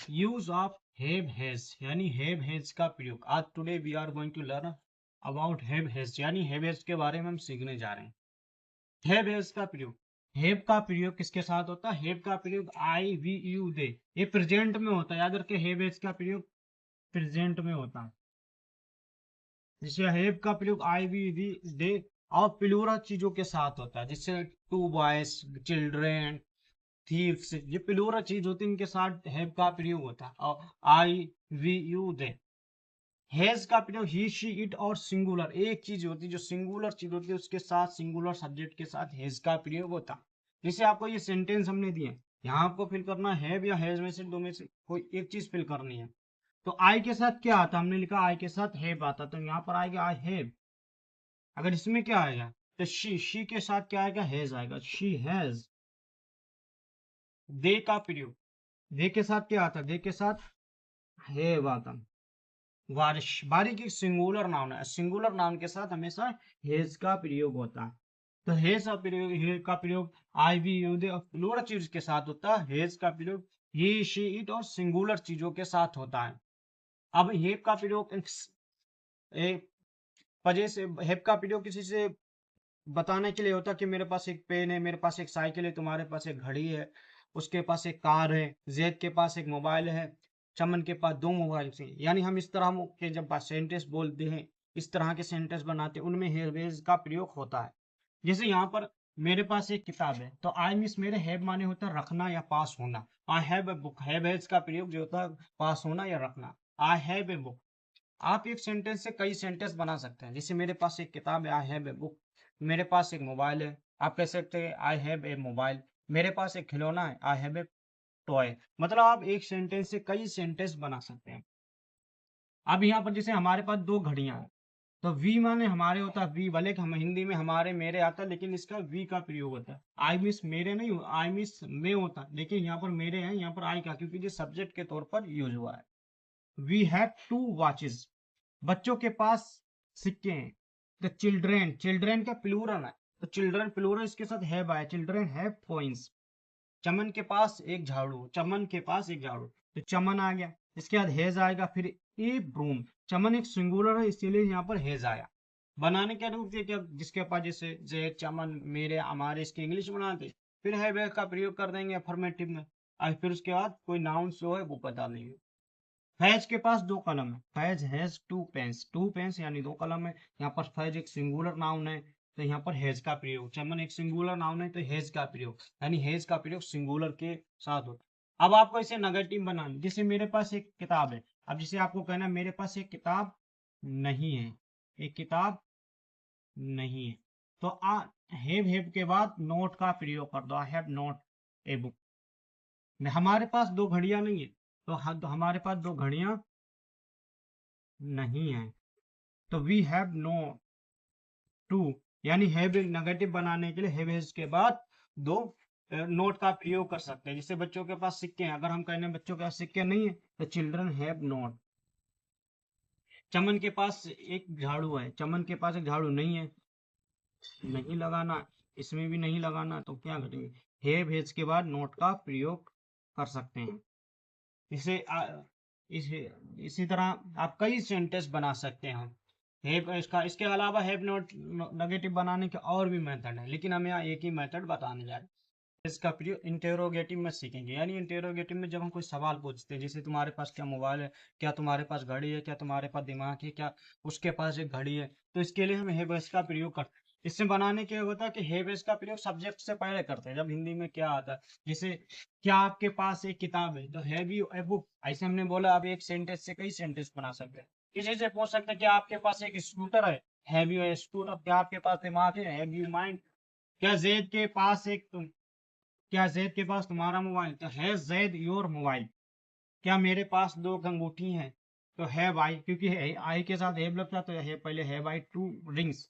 Use of have has यानी have has का प्रयोग। आज today we are going to learn about have has यानी हैव हैज के बारे में हम सीखने जा रहे हैं। हैव हैज का प्रयोग, हैव का प्रयोग किसके साथ होता है? हैव का प्रयोग आई वी यू दे, ये प्रेजेंट में होता है। याद रखिए हैव हैज का प्रयोग प्रेजेंट में होता है। जैसे हैव का प्रयोग आई वी दे और प्लूरल चीजों के साथ होता है, जैसे टू बॉयज, चिल्ड्रेन, थीव्स, ये प्लूरल चीज होती है, इनके साथ हैव का प्रयोग होता है। और आई वी यू दे, हैज का प्रयोग ही शी इट और सिंगुलर, एक चीज होती है जो सिंगुलर चीज होती है उसके साथ, सिंगुलर सब्जेक्ट के साथ हैज का प्रयोग होता है। जैसे आपको ये सेंटेंस हमने दिए, यहाँ आपको फिल करना है हैव या हैज में से दो में से कोई एक चीज फिल करनी है। तो आई के साथ क्या आता? हमने लिखा आई के साथ हैव आता, तो यहाँ पर आएगा आई हैव। अगर इसमें क्या आएगा तो शी के साथ क्या आएगा? हैज आएगा, शी हैज। दे का प्रयोग, दे के साथ क्या आता? दे के साथ हैव आता। बारिश, बारिश एक सिंगुलर नाउन है, सिंगुलर नाउन के साथ हमेशा हेज का प्रयोग होता है। तो हेज का प्रयोग, हेज का प्रयोग आई वी यू दे प्लूरल चीज के साथ होता है। हेज का प्रयोग ही शी इट और सिंगुलर चीजों के साथ होता है। अब हेव का प्रयोग एक वजह से, हेव का प्रयोग किसी से बताने के लिए होता है कि मेरे पास एक पेन है, मेरे पास एक साइकिल है, तुम्हारे पास एक घड़ी है, उसके पास एक कार है, जैद के पास एक मोबाइल है, चमन के पास दो मोबाइल हैं। यानी हम इस तरह के जब सेंटेंस बोलते हैं, इस तरह के सेंटेंस बनाते हैं, उनमें हैव हैज का प्रयोग होता है। जैसे यहाँ पर मेरे पास एक किताब है, तो आई मीन्स मेरे हैव माने होता है रखना या पास होना। I have a book, have has का प्रयोग जो होता है पास होना या रखना। आई हैव ए बुक, आप एक सेंटेंस से कई सेंटेंस बना सकते हैं। जैसे मेरे पास एक किताब है, आई हैव ए बुक। मेरे पास एक मोबाइल है, आप कह सकते हैं आई हैव ए मोबाइल। मेरे पास एक खिलौना है, आई हैव ए टॉय। मतलब आप एक सेंटेंस से कई सेंटेंस बना सकते हैं। अब यहाँ पर जैसे हमारे पास दो घड़ियां हैं, तो वी माने हमारे होता है वी, भले कि हम हिंदी में हमारे मेरे आता है, लेकिन इसका वी का प्रयोग होता है। आई मिस मेरे नहीं, आई मिस में होता है, लेकिन यहाँ पर मेरे हैं, यहाँ पर आई का, क्योंकि ये सब्जेक्ट के तौर पर यूज हुआ है। वी हैव टू वॉचेस, बच्चों के पास सिक्के हैं। द चिल्ड्रेन, चिल्ड्रेन का प्लूरल है, तो चिल्ड्रन प्लूरल इसके साथ हैव आया, चिल्ड्रेन हैव कॉइंस। चमन के पास एक झाड़ू, चमन के पास एक झाड़ू, तो चमन आ गया। इसके बाद हेज आएगा, फिर ए ब्रूम। चमन एक सिंगुलर है, इसीलिए यहाँ पर हेज आया। बनाने क्या रूप क्या, जिसके पास जैसे जे चमन मेरे हमारे, इसके इंग्लिश बनाते, फिर है का प्रयोग कर देंगे अफर्मेटिव में, और फिर उसके बाद कोई नाउन जो है वो बता देंगे। फैज के पास दो कलम है, Faiz has two pens, two pens यानी दो कलम है। यहाँ पर फैज एक सिंगुलर नाउन है, तो यहाँ पर हैज का प्रयोग। चमन एक सिंगुलर नाउन है, तो हैज का प्रयोग, यानी हैज का प्रयोग सिंगुलर के साथ होता है। अब आपको इसे नेगेटिव बनाना, जैसे मेरे पास एक किताब है, अब जैसे आपको कहना मेरे पास एक किताब नहीं है, एक किताब नहीं है, तो हैव के बाद नोट का प्रयोग कर दो, I have not a book. हमारे पास दो घड़ियां नहीं है, तो हमारे पास दो घड़ियां नहीं है, तो वी हैव नो टू, यानी हैव नेगेटिव बनाने के लिए हैव हैज के बाद दो नोट का प्रयोग कर सकते हैं। जैसे बच्चों के पास सिक्के हैं, अगर हम कहने बच्चों के पास सिक्के नहीं है, तो चिल्ड्रन हैव नोट। चमन के पास एक झाड़ू है, चमन के पास एक झाड़ू नहीं है, नहीं लगाना, इसमें भी नहीं लगाना, तो क्या करेंगे? हैव हैज के बाद नोट का प्रयोग कर सकते हैं। इसे इसी तरह आप कई सेंटेंस बना सकते हैं। हैव इसका, इसके अलावा हैव नॉट नेगेटिव बनाने के और भी मेथड है, लेकिन हम यहाँ एक ही मेथड बताने जा रहे हैं। इसका प्रयोग इंटेरोगेटिव में सीखेंगे। यानी इंटेरोगेटिव में जब हम कोई सवाल पूछते हैं, जैसे तुम्हारे पास क्या मोबाइल है, क्या तुम्हारे पास घड़ी है, क्या तुम्हारे पास दिमाग है, क्या उसके पास एक घड़ी है, तो इसके लिए हम हैव का प्रयोग करते हैं। इससे बनाने के होता है कि हैव का प्रयोग सब्जेक्ट से पहले करते हैं। जब हिंदी में क्या आता है, जैसे क्या आपके पास एक किताब है, तो हैव यू ए बुक। ऐसे हमने बोला, अब एक सेंटेंस से कई सेंटेंस बना सकते हैं। किसी से पूछ सकते हैं क्या आपके पास एक स्कूटर है, हैव यू ए स्कूटर। क्या आपके पास दिमाग है, हैव यू माइंड। क्या जैद के पास एक क्या जैद के पास तुम्हारा मोबाइल, तो है जैद योर मोबाइल। क्या मेरे पास दो अंगूठी हैं, तो हैव आई, क्योंकि आई के साथ हैव लगता तो है, पहले हैव आई टू रिंग्स।